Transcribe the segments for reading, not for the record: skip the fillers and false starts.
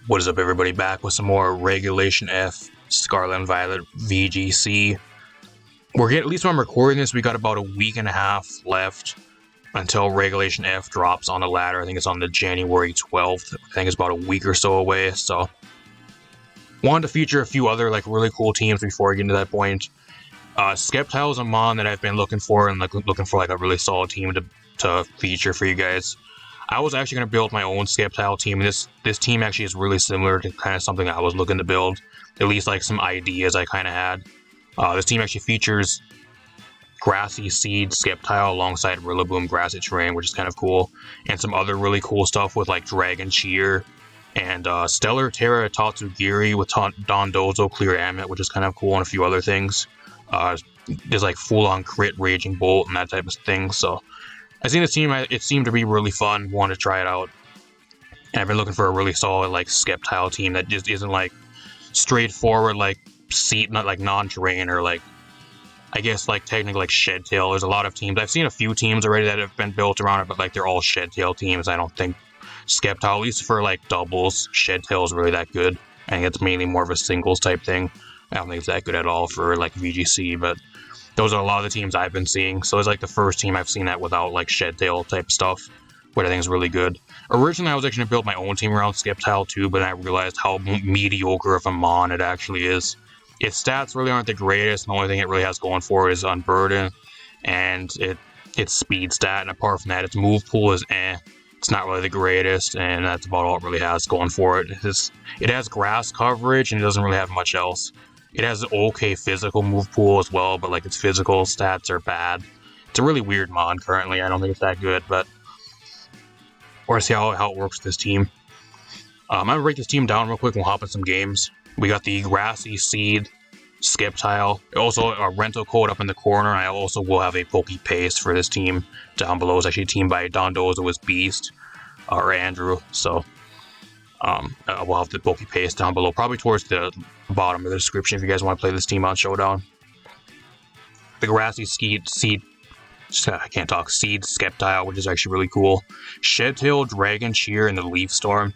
What is up, everybody? Back with some more Regulation F Scarlet and Violet VGC. We're getting, at least when I'm recording this, we got about a week and a half left until Regulation F drops on the ladder. I think it's on the January 12th. I think it's about a week or so away. So, wanted to feature a few other really cool teams before I get into that point. SCEPTILE is a mon that I've been looking for, and looking for a really solid team to feature for you guys. I was actually going to build my own SCEPTILE team. This team actually is really similar to kind of something I was looking to build. At least some ideas I kind of had. This team actually features Grassy Seed SCEPTILE alongside Rillaboom Grassy Terrain, which is kind of cool. And some other really cool stuff with Dragon Cheer and Stellar Terra Tatsugiri with Dondozo Clear Amulet, which is kind of cool, and a few other things. There's full-on crit Raging Bolt and that type of thing, so I seen this team, it seemed to be really fun, wanted to try it out. And I've been looking for a really solid SCEPTILE team that just isn't straightforward seat, not non-terrain, or I guess technically Shedtail. There's a lot of teams. I've seen a few teams already that have been built around it, but they're all Shedtail teams. I don't think SCEPTILE, at least for doubles, Shedtail is really that good. I think it's mainly more of a singles type thing. I don't think it's that good at all for VGC, but those are a lot of the teams I've been seeing. So it's the first team I've seen that without Shedtail type stuff, which I think is really good. Originally, I was actually going to build my own team around SCEPTILE too, but then I realized how mediocre of a mon it actually is. Its stats really aren't the greatest. The only thing it really has going for it is unburden, and its speed stat. And apart from that, its move pool is It's not really the greatest, and that's about all it really has going for it. It has grass coverage, and it doesn't really have much else. It has an okay physical move pool as well, but its physical stats are bad. It's a really weird mon currently. I don't think it's that good, but we're gonna see how it works with this team. I'm gonna break this team down real quick and we'll hop in some games. We got the Grassy Seed SCEPTILE. Also a rental code up in the corner, and I also will have a Poke Paste for this team down below. It's actually teamed by Dondozo with Beast or Andrew, so we'll have the Poke Paste down below, probably towards the bottom of the description if you guys want to play this team on Showdown. The Grassy Seed SCEPTILE, which is actually really cool. Shedtail, Dragon Cheer, and the Leaf Storm.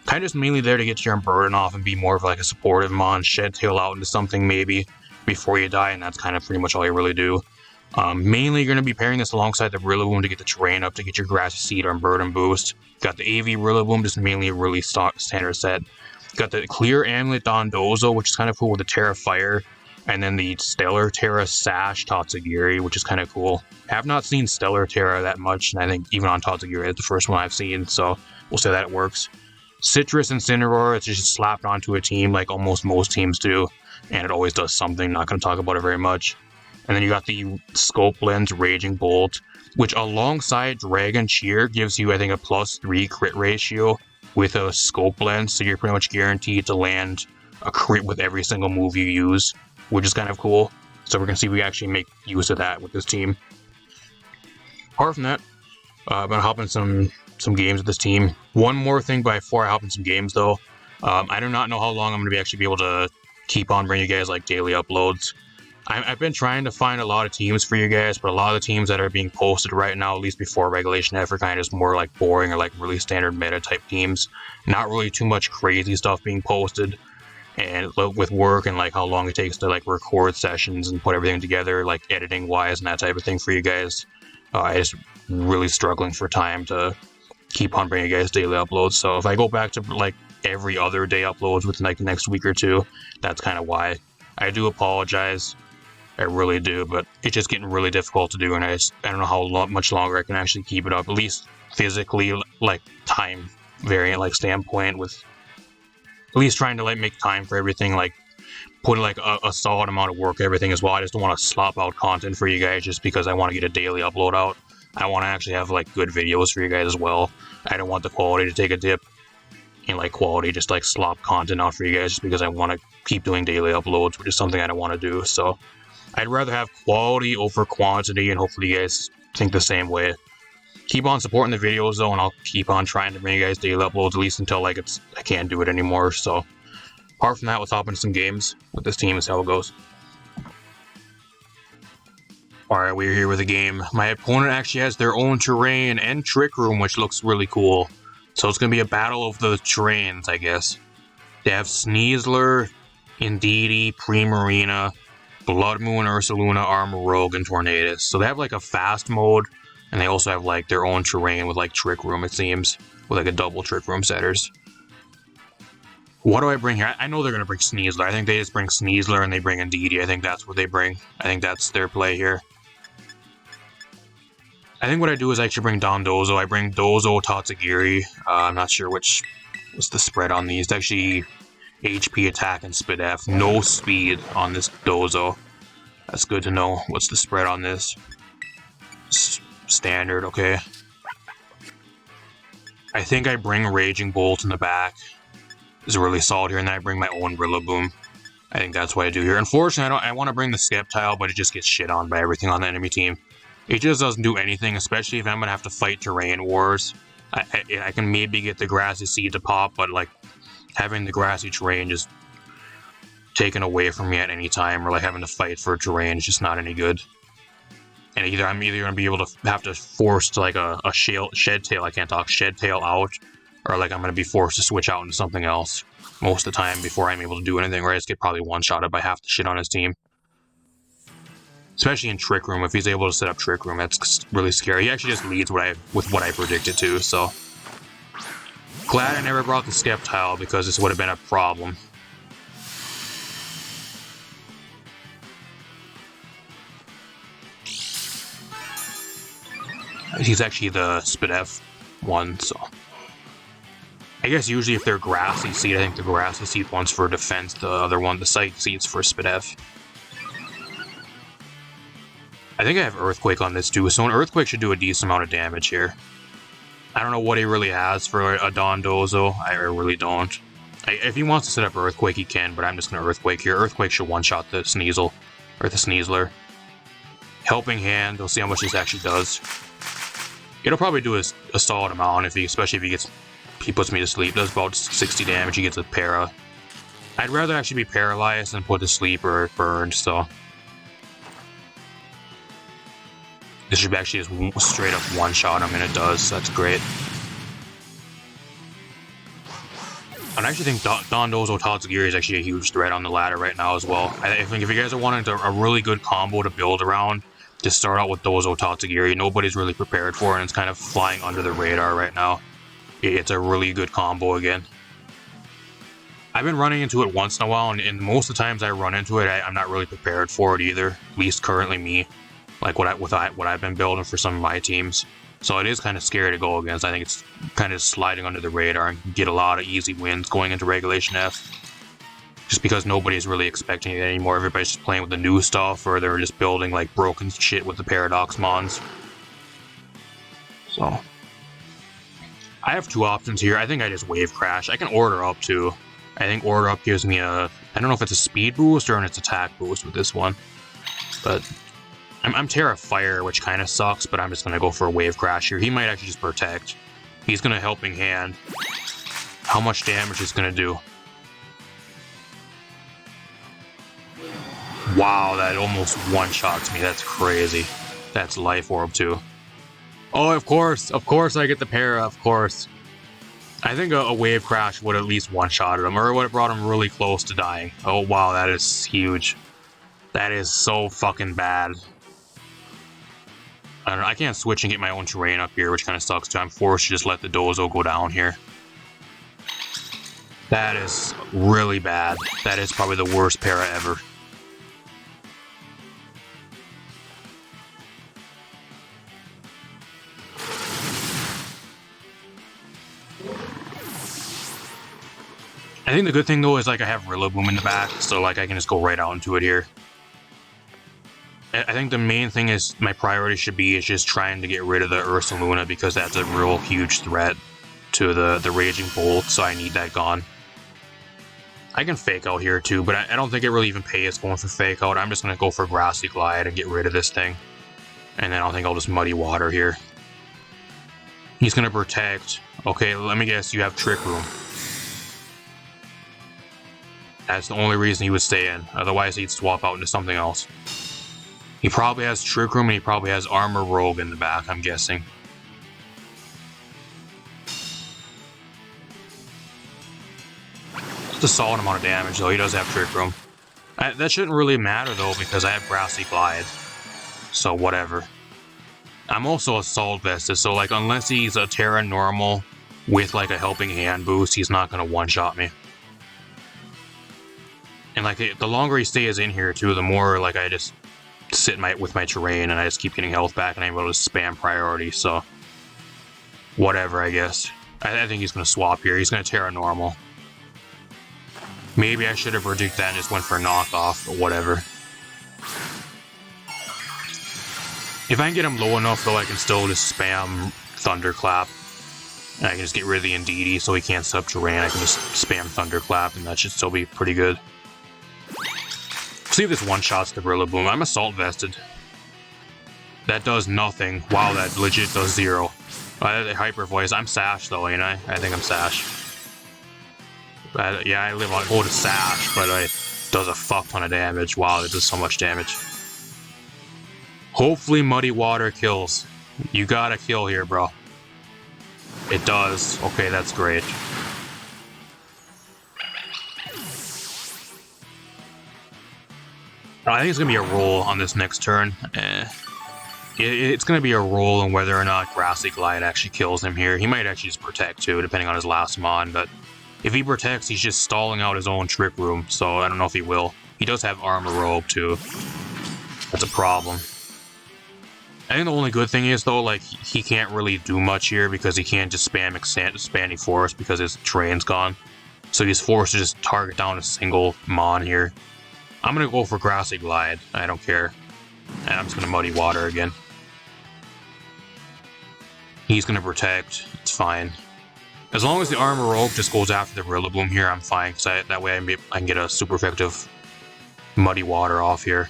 Kind of just mainly there to get your unburden off and be more of a supportive mon. Shedtail out into something maybe before you die, and that's kind of pretty much all you really do. Mainly you're going to be pairing this alongside the Rillaboom to get the terrain up to get your Grassy Seed or unburden boost. Got the AV Rillaboom, just mainly a really standard set. Got the Clear Amulet Dondozo, which is kind of cool with the Terra Fire. And then the Stellar Terra Sash Tatsugiri, which is kind of cool. I have not seen Stellar Terra that much, and I think even on Tatsugiri, it's the first one I've seen, so we'll say that it works. Citrus Incineroar, it's just slapped onto a team like almost most teams do, and it always does something. Not going to talk about it very much. And then you got the Scope Lens Raging Bolt, which alongside Dragon Cheer gives you, I think, a +3 crit ratio with a Scope Lens, so you're pretty much guaranteed to land a crit with every single move you use, which is kind of cool. So we're going to see if we actually make use of that with this team. Apart from that, I'm going to hop in some games with this team. One more thing before I hop in some games, though. I do not know how long I'm going to actually be able to keep on bringing you guys daily uploads. I've been trying to find a lot of teams for you guys, but a lot of the teams that are being posted right now, at least before Regulation F, are kind of just more boring or really standard meta type teams. Not really too much crazy stuff being posted. And with work and how long it takes to record sessions and put everything together, editing wise and that type of thing for you guys, I just really struggling for time to keep on bringing you guys daily uploads. So if I go back to every other day uploads within the next week or two, that's kind of why. I do apologize, I really do, but it's just getting really difficult to do, and I don't know how much longer I can actually keep it up, at least physically, time variant standpoint, with at least trying to make time for everything, put a solid amount of work, everything as well. I just don't want to slop out content for you guys just because I want to get a daily upload out. I want to actually have good videos for you guys as well. I don't want the quality to take a dip in quality, just slop content out for you guys just because I want to keep doing daily uploads, which is something I don't want to do. So I'd rather have quality over quantity, and hopefully you guys think the same way. Keep on supporting the videos though, and I'll keep on trying to bring you guys daily uploads, at least until I can't do it anymore. So apart from that, let's hop into some games with this team and see how it goes. Alright, we're here with a game. My opponent actually has their own terrain and trick room, which looks really cool. So it's going to be a battle of the terrains, I guess. They have Sneasler, Indeedee, Primarina, Blood Moon, Ursaluna, Armor Rogue, and Tornadus. So they have like a fast mode, and they also have like their own terrain with like Trick Room, it seems, with like a double Trick Room setters. What do I bring here? I know they're going to bring Sneasler. I think they just bring Sneasler and they bring Indeedee. I think that's what they bring. I think that's their play here. I think what I do is I actually bring Dondozo. I bring Dozo, Tatsugiri. I'm not sure what's the spread on these. It's actually HP, attack, and speed F. No speed on this Dozo. That's good to know. What's the spread on this? Standard, okay. I think I bring Raging Bolt in the back. Is really solid here, and then I bring my own Rillaboom. I think that's what I do here. Unfortunately, I want to bring the SCEPTILE, but it just gets shit on by everything on the enemy team. It just doesn't do anything, especially if I'm going to have to fight terrain wars. I can maybe get the Grassy Seed to pop, but like having the grassy terrain just taken away from me at any time, or like having to fight for terrain is just not any good. And I'm either going to be able to have to force to like a Shed Tail, I can't talk, Shed Tail out, or like I'm going to be forced to switch out into something else most of the time before I'm able to do anything, or I just get probably one-shotted by half the shit on his team. Especially in Trick Room, if he's able to set up Trick Room, that's really scary. He actually just leads with what I predicted too, so. Glad I never brought the SCEPTILE, because this would have been a problem. He's actually the Spidef one, so. I guess usually if they're Grassy Seed, I think the Grassy Seed one's for defense, the other one, the Psychic Seed's for Spidef. I think I have Earthquake on this too, so an Earthquake should do a decent amount of damage here. I don't know what he really has for a Dondozo, I really don't. If he wants to set up Earthquake, he can, but I'm just going to Earthquake here. Earthquake should one-shot the Sneasel, or the Sneasler. Helping Hand, we'll see how much this actually does. It'll probably do a solid amount, especially if he puts me to sleep. Does about 60 damage, he gets a para. I'd rather actually be paralyzed than put to sleep or burned, so. This should actually just straight up one-shot him, and it does, so that's great. And I actually think Dondozo Tatsugiri is actually a huge threat on the ladder right now as well. I think if you guys are wanting a really good combo to build around, just start out with Dozo Tatsugiri. Nobody's really prepared for it, and it's kind of flying under the radar right now. It's a really good combo again. I've been running into it once in a while, and most of the times I run into it, I'm not really prepared for it either. At least currently me. Like what I've been building for some of my teams. So it is kind of scary to go against. I think it's kind of sliding under the radar and get a lot of easy wins going into Regulation F. Just because nobody's really expecting it anymore. Everybody's just playing with the new stuff, or they're just building like broken shit with the Paradox Mons. So I have two options here. I think I just Wave Crash. I can Order Up too. I think Order Up gives me I don't know if it's a speed boost or it's attack boost with this one. But I'm Terra Fire, which kind of sucks, but I'm just going to go for a Wave Crash here. He might actually just Protect. He's going to Helping Hand. How much damage is going to do? Wow, that almost one-shots me. That's crazy. That's Life Orb too. Oh, of course I get the para, of course. I think a Wave Crash would at least one-shotted him, or would have brought him really close to dying. Oh wow, that is huge. That is so fucking bad. I don't know, I can't switch and get my own terrain up here, which kind of sucks too. I'm forced to just let the Dozo go down here. That is really bad. That is probably the worst para ever. I think the good thing though is like I have Rillaboom in the back, so like I can just go right out into it here. I think the main thing is my priority should be is just trying to get rid of the Ursaluna, because that's a real huge threat to the Raging Bolt, so I need that gone. I can Fake Out here too, but I don't think it really even pays going for Fake Out. I'm just going to go for Grassy Glide and get rid of this thing. And then I think I'll just Muddy Water here. He's going to Protect. Okay, let me guess, you have Trick Room. That's the only reason he would stay in. Otherwise, he'd swap out into something else. He probably has Trick Room, and he probably has Armor Rogue in the back, I'm guessing. Just a solid amount of damage, though. He does have Trick Room. That shouldn't really matter, though, because I have Grassy Glide. So, whatever. I'm also Assault Vested, so, like, unless he's a Terra Normal with, like, a Helping Hand boost, he's not going to one-shot me. And, like, the longer he stays in here, too, the more, like, I just sit with my terrain, and I just keep getting health back, and I'm able to spam priority, so... Whatever, I guess. I think he's going to swap here. He's going to Terra Normal. Maybe I should have predicted that and just went for a knockoff, but whatever. If I can get him low enough, though, I can still just spam Thunderclap. And I can just get rid of the Indeedee so he can't sub-terrain. I can just spam Thunderclap, and that should still be pretty good. See if this one-shots the Rillaboom. I'm Assault Vested. That does nothing. Wow, that legit does 0. Hyper Voice. I'm Sash, though, ain't I? I think I'm Sash. Yeah, I live on to Sash, but it does a fuck ton of damage. Wow, it does so much damage. Hopefully Muddy Water kills. You got a kill here, bro. It does. Okay, that's great. I think it's going to be a roll on this next turn. It's going to be a roll on whether or not Grassy Glide actually kills him here. He might actually just Protect, too, depending on his last mon, but if he Protects, he's just stalling out his own Trick Room, so I don't know if he will. He does have Armor Robe, too. That's a problem. I think the only good thing is, though, like, he can't really do much here because he can't just spam Expanding Forest because his terrain's gone. So he's forced to just target down a single mon here. I'm going to go for Grassy Glide. I don't care. And I'm just going to Muddy Water again. He's going to Protect. It's fine. As long as the Armor Rogue just goes after the Rillaboom here, I'm fine. Because that way I can get a super effective Muddy Water off here.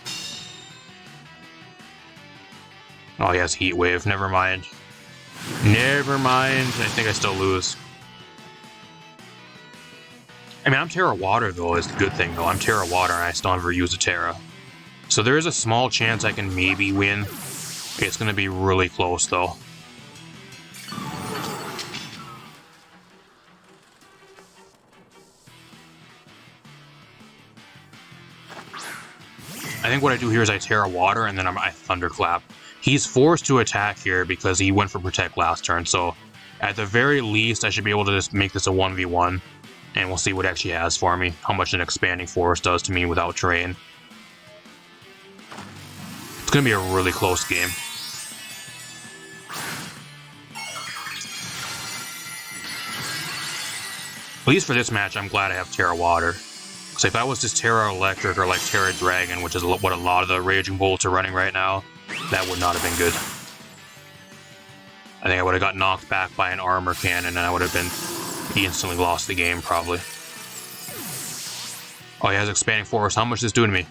Oh, he has Heat Wave. Never mind. Never mind. I think I still lose. I mean, I'm Terra Water, though, is the good thing, though. I'm Terra Water, and I still never use a Terra. So there is a small chance I can maybe win. It's going to be really close, though. I think what I do here is I Terra Water, and then I Thunderclap. He's forced to attack here because he went for Protect last turn, so at the very least, I should be able to just make this a 1v1. And we'll see what it actually has for me. How much an Expanding Forest does to me without terrain. It's going to be a really close game. At least for this match, I'm glad I have Terra Water. Because if I was just Terra Electric or like Terra Dragon, which is what a lot of the Raging Bolts are running right now, that would not have been good. I think I would have got knocked back by an Armor Cannon and I would have been... He instantly lost the game, probably. Oh, he has Expanding Forest. How much does this do to me?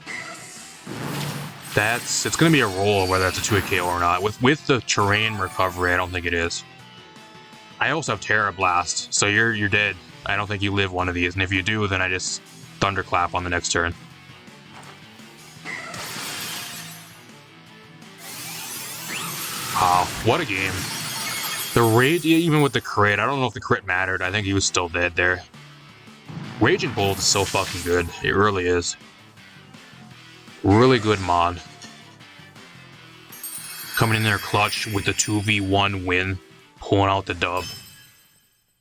It's going to be a roll, whether it's a 2-hit KO or not. With the terrain recovery, I don't think it is. I also have Terra Blast, so you're dead. I don't think you live one of these, and if you do, then I just Thunderclap on the next turn. Wow, what a game. The Rage, even with the crit, I don't know if the crit mattered. I think he was still dead there. Raging Bolt is so fucking good. It really is. Really good mod. Coming in there clutch with the 2v1 win. Pulling out the dub.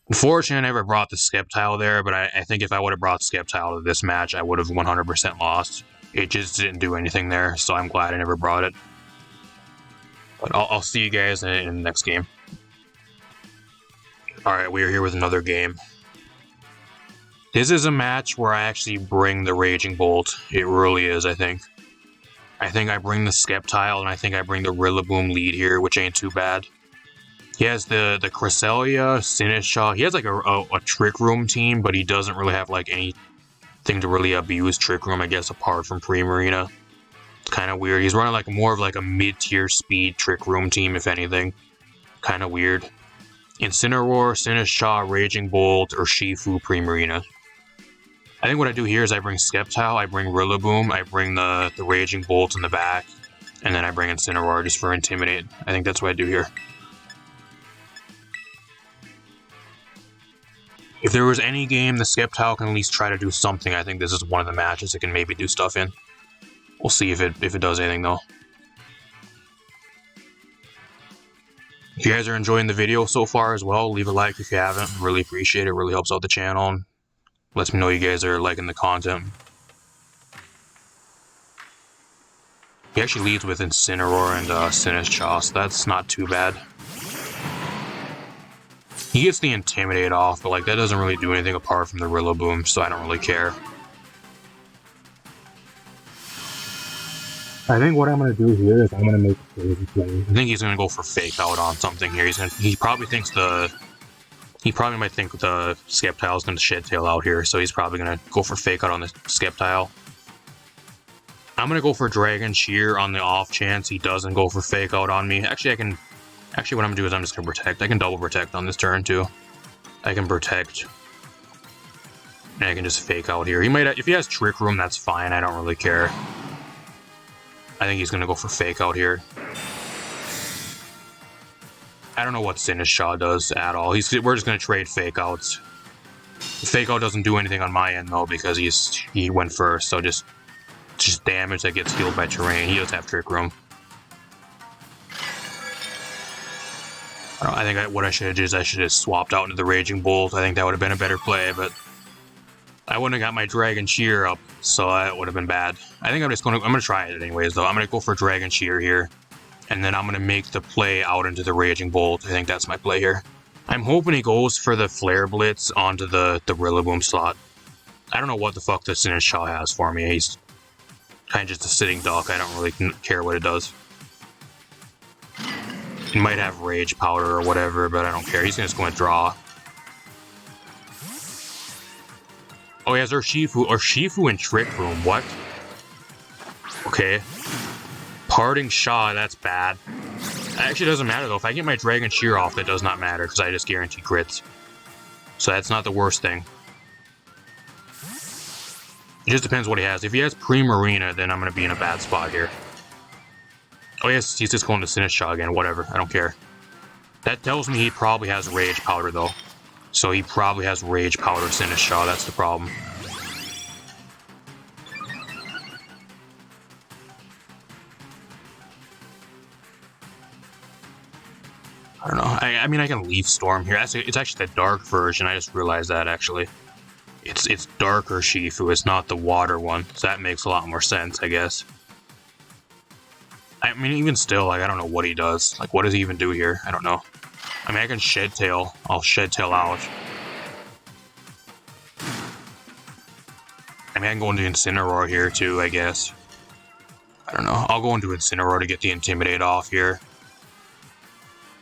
Unfortunately, I never brought the SCEPTILE there, but I think if I would have brought SCEPTILE to this match, I would have 100% lost. It just didn't do anything there, so I'm glad I never brought it. But I'll see you guys in the next game. Alright, we are here with another game. This is a match where I actually bring the Raging Bolt. It really is, I think. I think I bring the SCEPTILE, and I think I bring the Rillaboom lead here, which ain't too bad. He has the Cresselia, Sinistcha. He has like a Trick Room team, but he doesn't really have like anything to really abuse Trick Room, I guess, apart from Primarina. It's kind of weird. He's running like more of like a mid-tier speed Trick Room team, if anything. Kind of weird. Incineroar, Sinistcha, Raging Bolt, or Shifu Primarina. I think what I do here is I bring SCEPTILE, I bring Rillaboom, I bring the Raging Bolt in the back, and then I bring Incineroar just for Intimidate. I think that's what I do here. If there was any game the SCEPTILE can at least try to do something, I think this is one of the matches it can maybe do stuff in. We'll see if it does anything though. If you guys are enjoying the video so far as well, leave a like if you haven't. Really appreciate it. Really helps out the channel and lets me know you guys are liking the content. He actually leads with Incineroar and Sinistcha, so that's not too bad. He gets the Intimidate off, but like that doesn't really do anything apart from the Rillaboom, so I don't really care. I think what I'm gonna do here is I'm gonna make a crazy play. I think he's gonna go for Fake Out on something here. He probably might think the SCEPTILE is gonna Shed Tail out here, so he's probably gonna go for Fake Out on the SCEPTILE. I'm gonna go for Dragon Shear on the off chance he doesn't go for Fake Out on me. Actually, what I'm gonna do is I'm just gonna Protect. I can double Protect on this turn too. I can Protect, and I can just Fake Out here. He might, if he has Trick Room, that's fine. I don't really care. I think he's gonna go for Fake Out here. I don't know what Sinistcha does at all. We're just gonna trade Fake Outs. Fake Out doesn't do anything on my end though because he went first. So just damage that gets healed by terrain. He does have Trick Room. I think what I should have did is I should have swapped out into the Raging Bolt. I think that would have been a better play, but I wouldn't have got my Dragon Shear up, so that would have been bad. I think I'm gonna try it anyways though. I'm gonna go for Dragon Shear here, and then I'm gonna make the play out into the Raging Bolt. I think that's my play here. I'm hoping he goes for the Flare Blitz onto the Rillaboom slot. I don't know what the fuck the Sinistcha has for me. He's kind of just a sitting duck. I don't really care what it does. He might have Rage Powder or whatever, but I don't care. He's just going to draw. Oh, he has Urshifu and Trick Room. What? Okay. Parting Shot, that's bad. It actually doesn't matter though. If I get my Dragon Shear off, that does not matter because I just guarantee crits. So that's not the worst thing. It just depends what he has. If he has Primarina, then I'm going to be in a bad spot here. Oh yes, he's just going to Sinistcha again. Whatever, I don't care. That tells me he probably has Rage Powder though. So he probably has Rage Powder Sinistcha, that's the problem. I don't know. I mean, I can Leaf Storm here. It's actually the dark version. I just realized that, actually. It's darker Shifu. It's not the water one. So that makes a lot more sense, I guess. I mean, even still, like, I don't know what he does. Like, what does he even do here? I don't know. I mean, I can Shed Tail. I'll Shed Tail out. I mean, I can go into Incineroar here, too, I guess. I don't know. I'll go into Incineroar to get the Intimidate off here.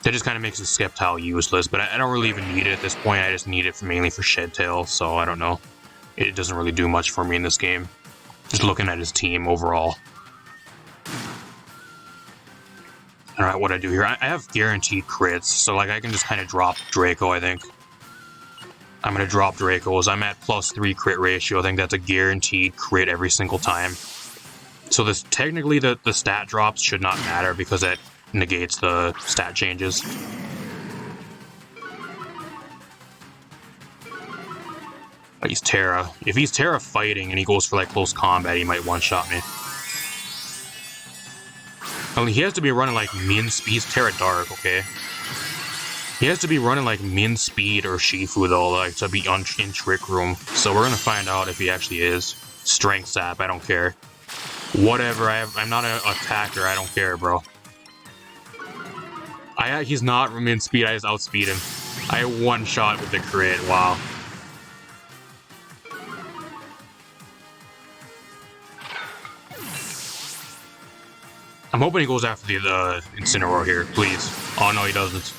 That just kind of makes the SCEPTILE useless, but I don't really even need it at this point. I just need it mainly for Shed Tail, so I don't know. It doesn't really do much for me in this game. Just looking at his team overall. Alright, what I do here, I have guaranteed crits, so like I can just kind of drop Draco, I think. I'm going to drop Dracos. I'm at +3 crit ratio. I think that's a guaranteed crit every single time. So this technically the stat drops should not matter because that negates the stat changes. But he's Terra. If he's Terra fighting and he goes for like close combat, he might one-shot me. I mean, he has to be running like min speed. He's Terra Dark, okay? He has to be running like min speed or Shifu though, like to be in Trick Room. So we're gonna find out if he actually is. Strength Sap, I don't care. Whatever, I'm not an attacker, I don't care, bro. He's not min speed, I just outspeed him. I one shot with the crit, wow. I'm hoping he goes after the Incineroar here, please. Oh no, he doesn't.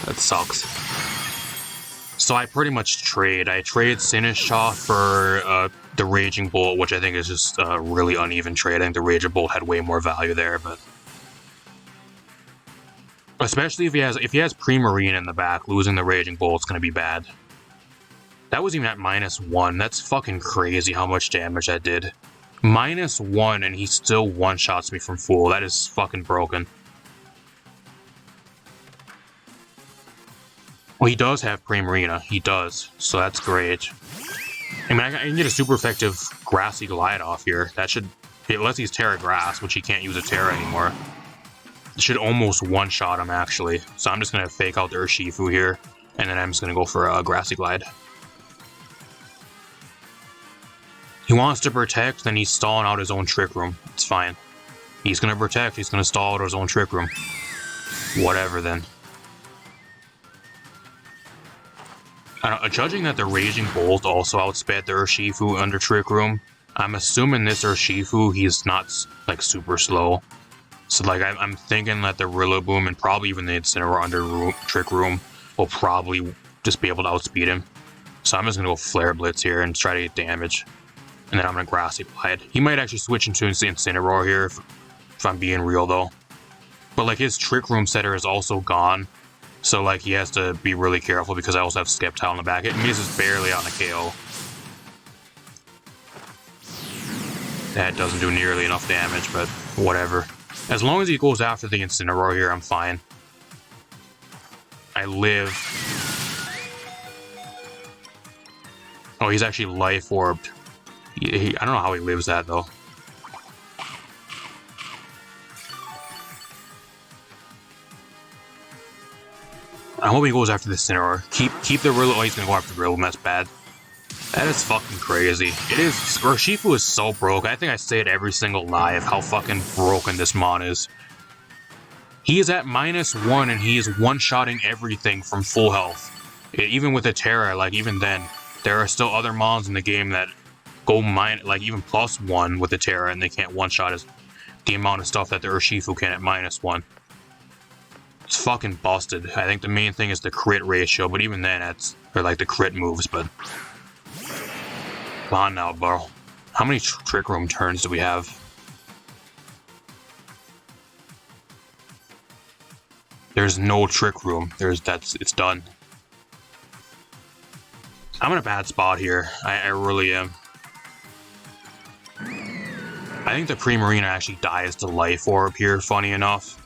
That sucks. So I pretty much trade. I trade Sinistcha for the Raging Bolt, which I think is just a really uneven trade. I think the Raging Bolt had way more value there, but especially if he has Primarina in the back, losing the Raging Bolt is gonna be bad. That was even at -1. That's fucking crazy how much damage that did. -1 and he still one-shots me from full. That is fucking broken. Well, he does have Primarina. He does. So that's great. I mean, I can get a super effective Grassy Glide off here. That should... Unless he's Terra Grass, which he can't use a Terra anymore. It should almost one-shot him, actually. So I'm just going to fake out the Urshifu here. And then I'm just going to go for a Grassy Glide. He wants to protect, then he's stalling out his own Trick Room. It's fine. He's going to protect, he's going to stall out his own Trick Room. Whatever, then. Judging that the Raging Bolt also outsped the Urshifu under Trick Room, I'm assuming this Urshifu, he's not, like, super slow. So, like, I'm thinking that the Rillaboom and probably even the Incineroar under Trick Room will probably just be able to outspeed him. So I'm just going to go Flare Blitz here and try to get damage. And then I'm going to Grassy Glide. He might actually switch into Incineroar here if I'm being real, though. But, like, his Trick Room setter is also gone. So, like, he has to be really careful because I also have SCEPTILE in the back. It misses barely on the KO. That doesn't do nearly enough damage, but whatever. As long as he goes after the Incineroar here, I'm fine. I live. Oh, he's actually Life Orbed. I don't know how he lives that, though. I hope he goes after the Incineroar. Keep the Rillaboom. Oh, he's gonna go after the Rillaboom. That's bad. That is fucking crazy. It is. Urshifu is so broke. I think I say it every single live how fucking broken this mon is. He is at -1 and he is one-shotting everything from full health. Even with a Terra, like even then, there are still other mons in the game that go like even +1 with the Terra and they can't one-shot the amount of stuff that the Urshifu can at -1. It's fucking busted. I think the main thing is the crit ratio, but even then, or like the crit moves, but... Come on now, bro. How many Trick Room turns do we have? There's no Trick Room. It's done. I'm in a bad spot here. I really am. I think the Primarina actually dies to Life Orb here, funny enough.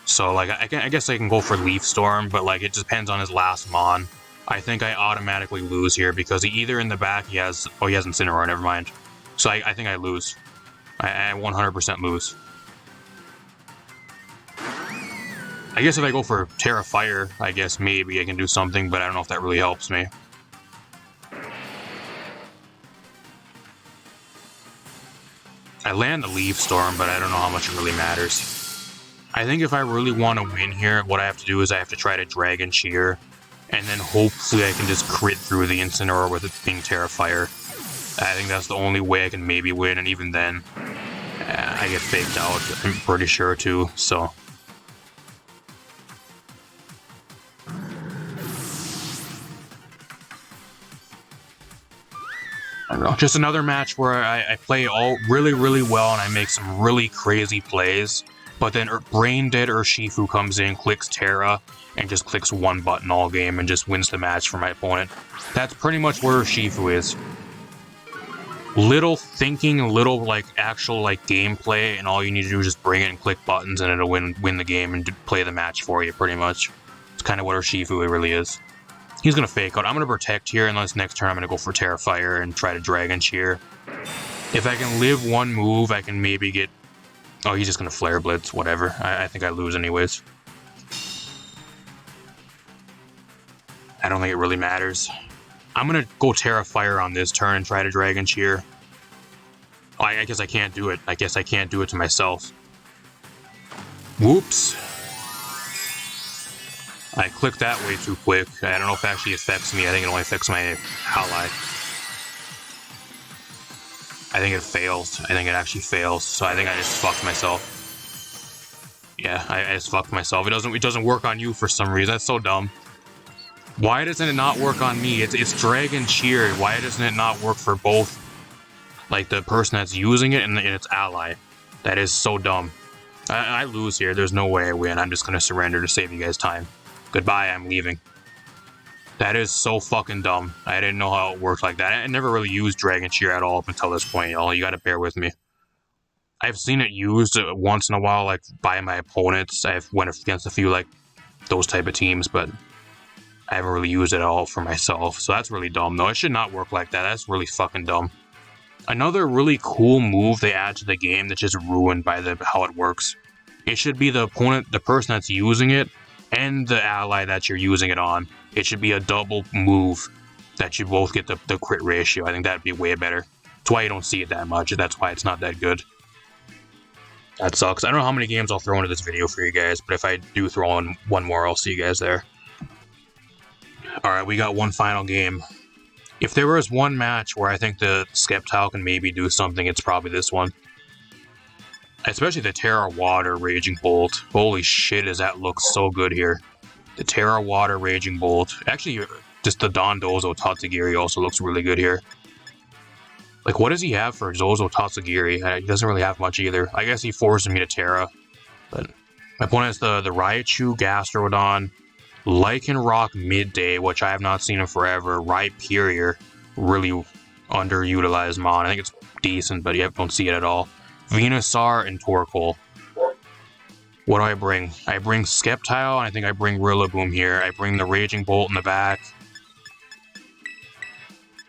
So, like, I guess I can go for Leaf Storm, but, like, it just depends on his last mon. I think I automatically lose here because either in the back he has... Oh, he has Incineroar, never mind. So I think I lose. I 100% lose. I guess if I go for Terra Fire, I guess maybe I can do something, but I don't know if that really helps me. I land the Leaf Storm, but I don't know how much it really matters. I think if I really want to win here, what I have to do is I have to try to Dragon Cheer, and then hopefully I can just crit through the Incineroar with it being Terra Fire. I think that's the only way I can maybe win, and even then, I get faked out, I'm pretty sure too, so... I don't know, just another match where I play all really well and I make some really crazy plays, but then Brain Dead Urshifu comes in, clicks Terra, and just clicks one button all game and just wins the match for my opponent. That's pretty much where Urshifu is. Little thinking, little like actual like gameplay, and all you need to do is just bring it and click buttons and it'll win the game and play the match for you, pretty much. It's kind of what Urshifu really is. He's going to fake out. I'm going to protect here, and this next turn I'm going to go for Terra Fire and try to Dragon Cheer. If I can live one move, I can maybe get... Oh, he's just going to Flare Blitz, whatever. I think I lose anyways. I don't think it really matters. I'm going to go Terra Fire on this turn and try to Dragon Cheer. Oh, I guess I can't do it. I guess I can't do it to myself. Whoops. I clicked that way too quick. I don't know if it actually affects me. I think it only affects my ally. I think it fails. I think it actually fails. So I think I just fucked myself. Yeah, I just fucked myself. It doesn't work on you for some reason. That's so dumb. Why doesn't it not work on me? It's Dragon Cheer. Why doesn't it not work for both? Like the person that's using it and its ally. That is so dumb. I lose here. There's no way I win. I'm just gonna surrender to save you guys time. Goodbye, I'm leaving. That is so fucking dumb. I didn't know how it worked like that. I never really used Dragon Cheer at all up until this point, y'all. You gotta bear with me. I've seen it used once in a while, like, by my opponents. I've went against a few, like, those type of teams, but I haven't really used it at all for myself. So that's really dumb, though. It should not work like that. That's really fucking dumb. Another really cool move they add to the game that's just ruined by how it works. It should be the opponent, the person that's using it, and the ally that you're using it on. It should be a double move that you both get the crit ratio. I think that'd be way better. That's why you don't see it that much. That's why it's not that good. That sucks. I don't know how many games I'll throw into this video for you guys, but if I do throw in one more, I'll see you guys there. Alright, we got one final game. If there was one match where I think the SCEPTILE can maybe do something, it's probably this one. Especially the Terra Water Raging Bolt. Holy shit, does that look so good here. The Terra Water Raging Bolt. Actually, just the Dondozo Tatsugiri also looks really good here. Like, what does he have for Zozo Tatsugiri? He doesn't really have much either. I guess he forced me to Terra. But my opponent has the Raichu, Gastrodon, Lycanroc Midday, which I have not seen in forever. Rhyperior, really underutilized mon. I think it's decent, but you don't see it at all. Venusaur and Torkoal. What do I bring? I bring SCEPTILE, and I think I bring Rillaboom here. I bring the Raging Bolt in the back.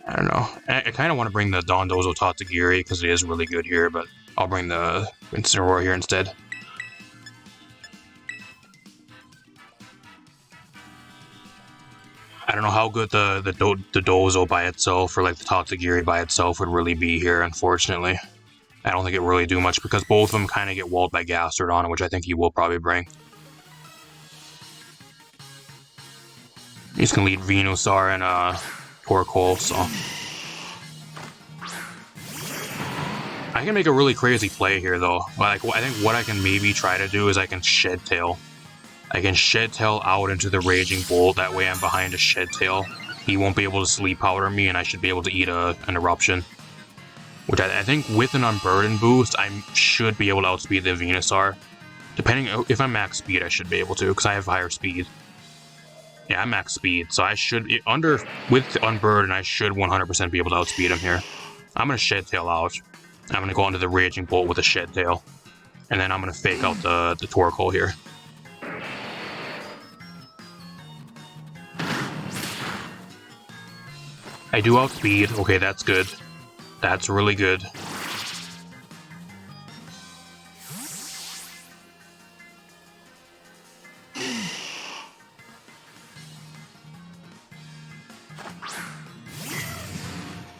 I don't know. I kind of want to bring the Dondozo Tatsugiri because it is really good here, but I'll bring the Incineroar here instead. I don't know how good the Dozo by itself, or like the Tatsugiri by itself, would really be here, unfortunately. I don't think it really do much because both of them kind of get walled by Gastrodon, which I think he will probably bring. He's going to lead Venusaur and Torkoal, so... I can make a really crazy play here, though. Like, I think what I can maybe try to do is I can Shed Tail. I can Shed Tail out into the Raging Bolt, that way I'm behind a Shed Tail. He won't be able to Sleep Powder me, and I should be able to eat an Eruption. Which I think with an Unburden boost, I should be able to outspeed the Venusaur. Depending, if I'm max speed, I should be able to, because I have higher speed. Yeah, I'm max speed, so I should, with Unburden, I should 100% be able to outspeed him here. I'm going to Shed Tail out. I'm going to go into the Raging Bolt with a Shed Tail. And then I'm going to fake out the Torkoal here. I do outspeed. Okay, that's good. That's really good.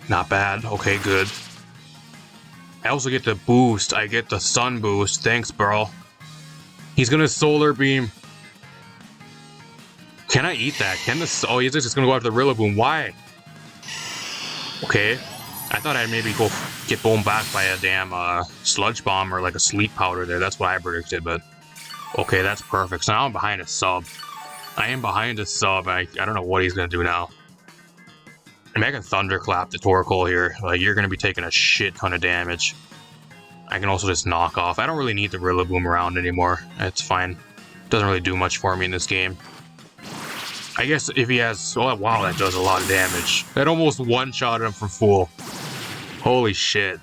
Not bad. Okay, good. I also get the boost. I get the Sun boost. Thanks, bro. He's gonna Solar Beam. Can I eat that? Oh, he's just gonna go after the Rillaboom. Why? Okay. I thought I'd maybe go get blown back by a damn Sludge Bomb or like a Sleep Powder there. That's what I predicted, but... Okay, that's perfect. So now I'm behind a sub. I am behind a sub. I don't know what he's gonna do now. I mean, I can Thunderclap the Torkoal here. Like, you're gonna be taking a shit ton of damage. I can also just knock off. I don't really need the Rillaboom around anymore. It's fine. Doesn't really do much for me in this game. I guess if he has... Oh, wow, that does a lot of damage. That almost one-shotted him from full. Holy shit.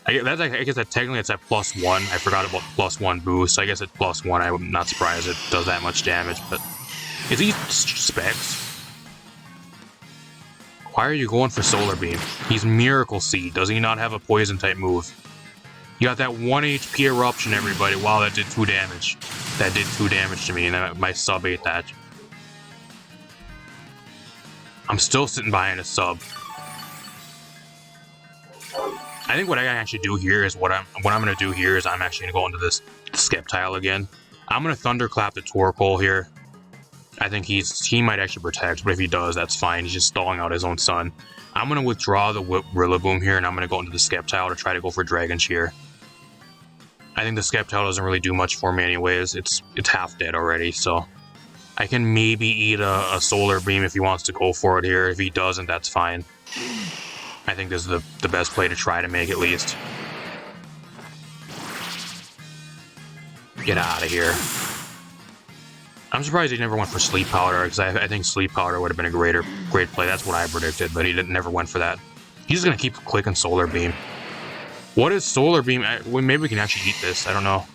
I guess that technically it's at +1. I forgot about +1 boost. I guess at +1, I'm not surprised it does that much damage, but... Is he Specs? Why are you going for Solar Beam? He's Miracle Seed. Does he not have a Poison-type move? You got that 1 HP Eruption, everybody. Wow, that did 2 damage. That did 2 damage to me, and my sub ate that. I'm still sitting behind a sub. I think what I can actually do here is what I'm gonna do here is I'm actually gonna go into this SCEPTILE again. I'm gonna Thunderclap the Torkoal here. I think he might actually protect, but if he does, that's fine. He's just stalling out his own son. I'm gonna withdraw the Rillaboom here, and I'm gonna go into the SCEPTILE to try to go for Dragon Shear. I think the SCEPTILE doesn't really do much for me anyways. It's half dead already, so I can maybe eat a Solar Beam if he wants to go for it here. If he doesn't, that's fine. I think this is the best play to try to make, at least. Get out of here. I'm surprised he never went for Sleep Powder, because I think Sleep Powder would have been a great play. That's what I predicted, but he never went for that. He's just going to keep clicking Solar Beam. What is Solar Beam? Maybe we can actually eat this. I don't know.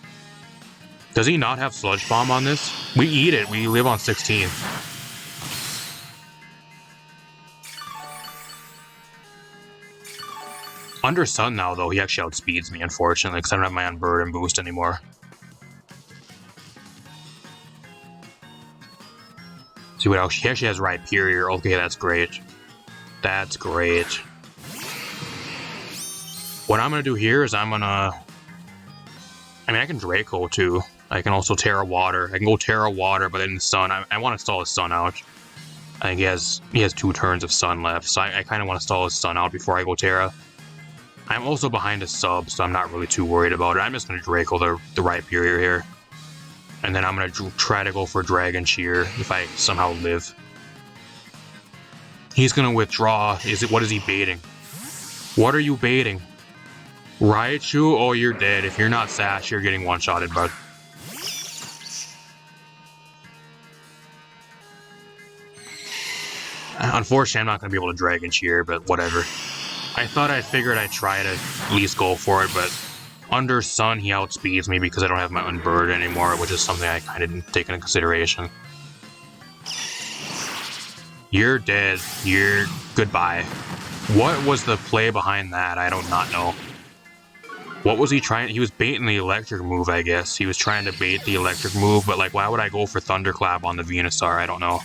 Does he not have Sludge Bomb on this? We eat it. We live on 16. Under Sun now, though, he actually outspeeds me, unfortunately, because I don't have my unburden boost anymore. See what else? He actually has Rhyperior. Okay, that's great. That's great. What I'm going to do here is I'm going to... I mean, I can Draco, too. I can also Terra Water. I can go Terra Water, but then the Sun... I want to stall his Sun out. I think he has 2 turns of Sun left, so I kind of want to stall his Sun out before I go Terra. I'm also behind a sub, so I'm not really too worried about it. I'm just going to Draco the Rhyperior here. And then I'm going to try to go for Dragon Cheer if I somehow live. He's going to withdraw. What is he baiting? What are you baiting? Raichu? Oh, you're dead. If you're not Sash, you're getting one-shotted, bud. Unfortunately, I'm not going to be able to Dragon Cheer, but whatever. I figured I'd try to at least go for it, but under Sun, he outspeeds me because I don't have my unburden anymore, which is something I kind of didn't take into consideration. You're dead. You're... Goodbye. What was the play behind that? I do not know. What was he trying? He was baiting the electric move, I guess. He was trying to bait the electric move, but like, why would I go for Thunderclap on the Venusaur? I don't know.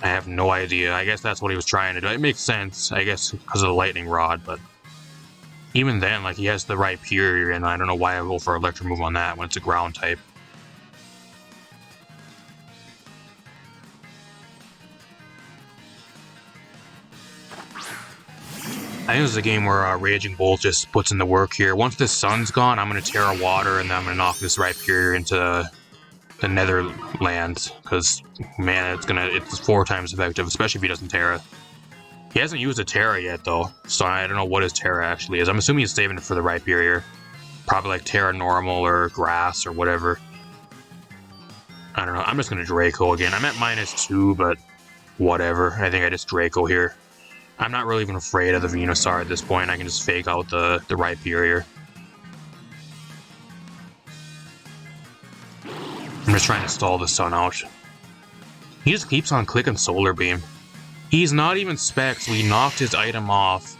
I have no idea. I guess that's what he was trying to do. It makes sense, I guess, because of the Lightning Rod, but even then, like, he has the Rhyperior, and I don't know why I go for electric move on that when it's a ground type. I think this is a game where Raging Bolt just puts in the work here. Once the Sun's gone, I'm going to Terra Water, and then I'm going to knock this Rhyperior into the Netherlands, because, man, it's 4 times effective, especially if he doesn't Terra. He hasn't used a Terra yet, though, so I don't know what his Terra actually is. I'm assuming he's saving it for the Rhyperior. Probably like Terra Normal or Grass or whatever. I don't know. I'm just going to Draco again. I'm at -2, but whatever. I think I just Draco here. I'm not really even afraid of the Venusaur at this point. I can just fake out the Rhyperior. I'm just trying to stall the Sun out. He just keeps on clicking Solar Beam. He's not even Specs. We knocked his item off.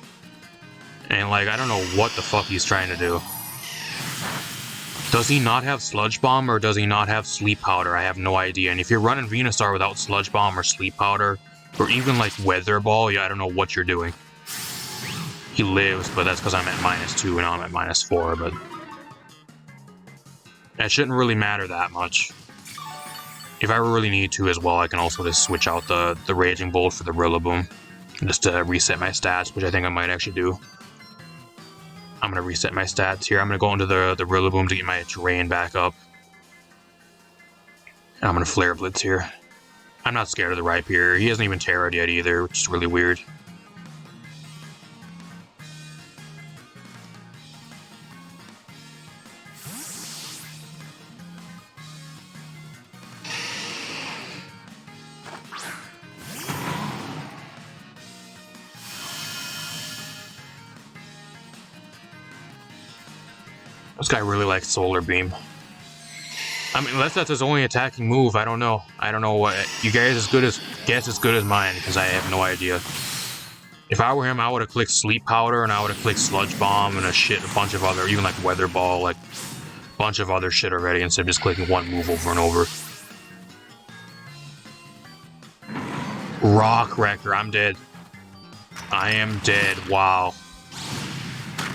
And, like, I don't know what the fuck he's trying to do. Does he not have Sludge Bomb, or does he not have Sleep Powder? I have no idea. And if you're running Venusaur without Sludge Bomb or Sleep Powder, or even, like, Weather Ball, yeah, I don't know what you're doing. He lives, but that's because I'm at -2 and now I'm at -4, but... that shouldn't really matter that much. If I really need to as well, I can also just switch out the Raging Bolt for the Rillaboom. Just to reset my stats, which I think I might actually do. I'm going to reset my stats here. I'm going to go into the Rillaboom to get my Terrain back up. And I'm going to Flare Blitz here. I'm not scared of the Rhyperior. He hasn't even Terra'd yet either, which is really weird. This guy really likes Solar Beam. I mean, unless that's his only attacking move, I don't know. I don't know what... You guys guess as good as mine, because I have no idea. If I were him, I would have clicked Sleep Powder, and I would have clicked Sludge Bomb, and a bunch of other... Even like Weather Ball, like... a bunch of other shit already, instead of just clicking one move over and over. Rock Wrecker, I'm dead. I am dead, wow.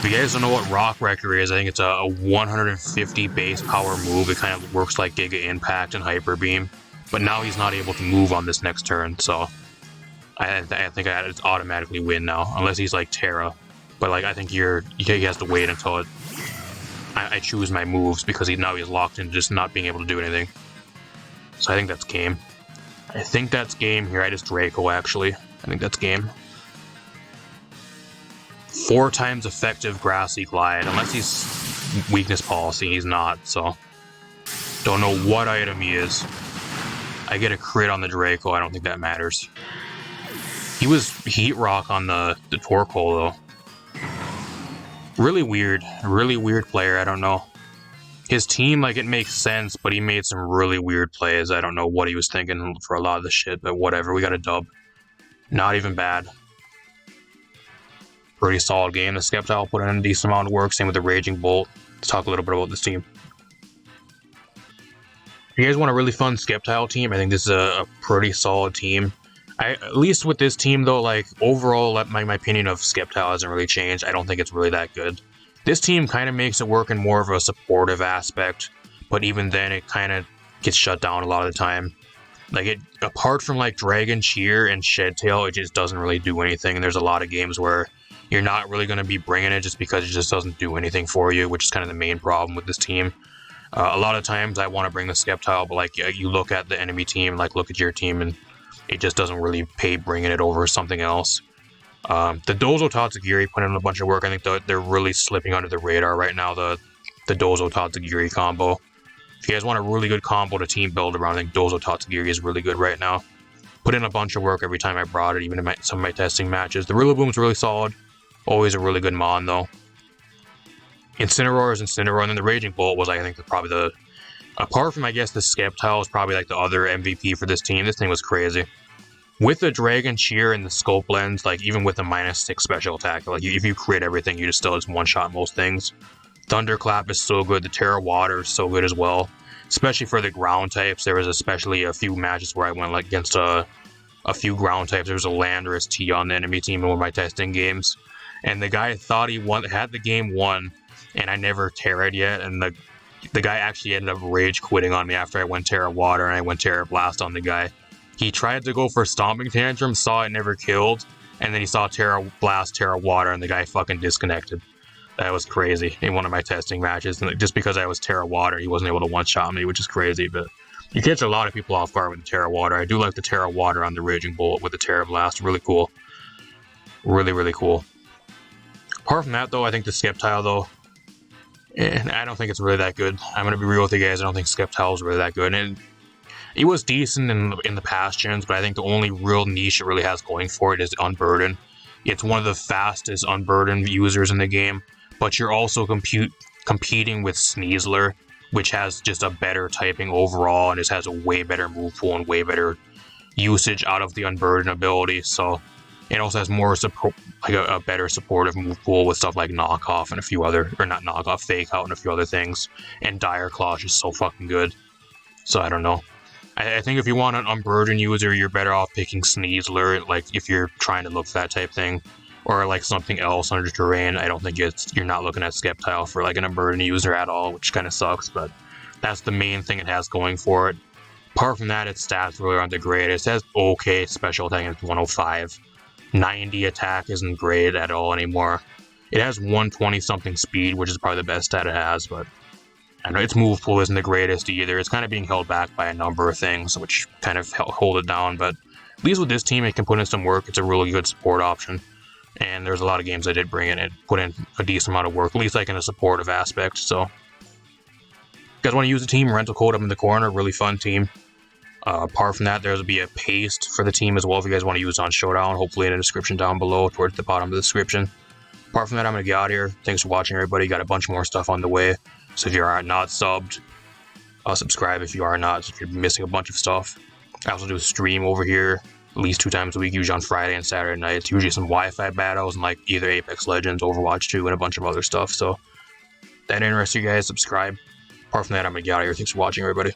If you guys don't know what Rock Wrecker is, I think it's a 150 base power move. It kind of works like Giga Impact and Hyper Beam. But now he's not able to move on this next turn, so... I think I just automatically win now, unless he's like Terra. But like, I think he has to wait until I choose my moves, because now he's locked into just not being able to do anything. So I think that's game. I think that's game here. I just Draco, actually. I think that's game. 4 times effective Grassy Glide, unless he's Weakness Policy, he's not, so... Don't know what item he is. I get a crit on the Draco, I don't think that matters. He was Heat Rock on the Torkoal, though. Really weird player, I don't know. his team, like, it makes sense, but he made some really weird plays. I don't know what he was thinking for a lot of the shit, but whatever. We got a dub. Not even bad. Pretty solid game. The SCEPTILE put in a decent amount of work. Same with the Raging Bolt. Let's talk a little bit about this team. If you guys want a really fun SCEPTILE team, I think this is a pretty solid team. At least with this team, though, like, overall, my opinion of SCEPTILE hasn't really changed. I don't think it's really that good. This team kind of makes it work in more of a supportive aspect, but even then, it kind of gets shut down a lot of the time. Like, apart from, like, Dragon Cheer and Shedtail, it just doesn't really do anything. And there's a lot of games where you're not really going to be bringing it just because it just doesn't do anything for you, which is kind of the main problem with this team. A lot of times, I want to bring the SCEPTILE, but, like, you look at the enemy team, like, look at your team, and it just doesn't really pay bringing it over something else. The Dozo Tatsugiri put in a bunch of work. I think they're really slipping under the radar right now, the Dozo Tatsugiri combo. If you guys want a really good combo to team build around, I think Dozo Tatsugiri is really good right now. Put in a bunch of work every time I brought it, even in some of my testing matches. The Rillaboom's really solid. Always a really good mon, though. Incineroar is Incineroar, and then the Raging Bolt was, I think, probably the... Apart from, I guess, the SCEPTILE is probably, like, the other MVP for this team. This thing was crazy. With the Dragon Cheer and the Scope Lens, like, even with the -6 special attack, like, if you crit everything, you just still just one-shot most things. Thunderclap is so good. The Terra Water is so good as well. Especially for the ground types. There was especially a few matches where I went, like, against a few ground types. There was a Landorus T on the enemy team in one of my testing games. And the guy thought he had the game won, and I never Terra'd yet, and the guy actually ended up rage quitting on me after I went Terra Water and I went Terra Blast on the guy. He tried to go for Stomping Tantrum, saw it never killed, and then he saw Terra Blast, Terra Water, and the guy fucking disconnected. That was crazy in one of my testing matches. And just because I was Terra Water, he wasn't able to one-shot me, which is crazy, but you catch a lot of people off guard with the Terra Water. I do like the Terra Water on the Raging Bolt with the Terra Blast. Really cool. Really, really cool. Apart from that, though, I think the SCEPTILE, though, I don't think it's really that good. I'm going to be real with you guys. I don't think SCEPTILE is really that good. And it was decent in the past gens, but I think the only real niche it really has going for it is unburden. It's one of the fastest unburden users in the game, but you're also competing with Sneasler, which has just a better typing overall and just has a way better move pool and way better usage out of the unburden ability. So it also has more support, like a better supportive move pool with stuff like knockoff and a few other, or not knockoff, fake out and a few other things. And Dire Claw is just so fucking good. So I don't know. I think if you want an unburden user, you're better off picking Sneasler, like if you're trying to look for that type thing. Or like something else under terrain. I don't think you're not looking at SCEPTILE for like an unburden user at all, which kind of sucks, but that's the main thing it has going for it. Apart from that, its stats really aren't the greatest. It has okay special attack at 105. 90 attack isn't great at all anymore. It has 120 something speed, which is probably the best stat it has, but I know its move pool isn't the greatest either. It's kind of being held back by a number of things, which kind of hold it down, but at least with this team, it can put in some work. It's a really good support option. And there's a lot of games I did bring in and put in a decent amount of work, at least like in a supportive aspect. So, if you guys want to use the team, rental code up in the corner, really fun team. Apart from that, there'll be a paste for the team as well if you guys want to use it on Showdown, hopefully in the description down below, towards the bottom of the description. Apart from that, I'm going to get out of here. Thanks for watching, everybody. Got a bunch more stuff on the way. So if you are not subbed, subscribe if you are not, so if you're missing a bunch of stuff. I also do a stream over here at least 2 times a week, usually on Friday and Saturday night. It's usually some Wi-Fi battles and like either Apex Legends, Overwatch 2, and a bunch of other stuff. So if that interests you guys, subscribe. Apart from that, I'm going to get out of here. Thanks for watching, everybody.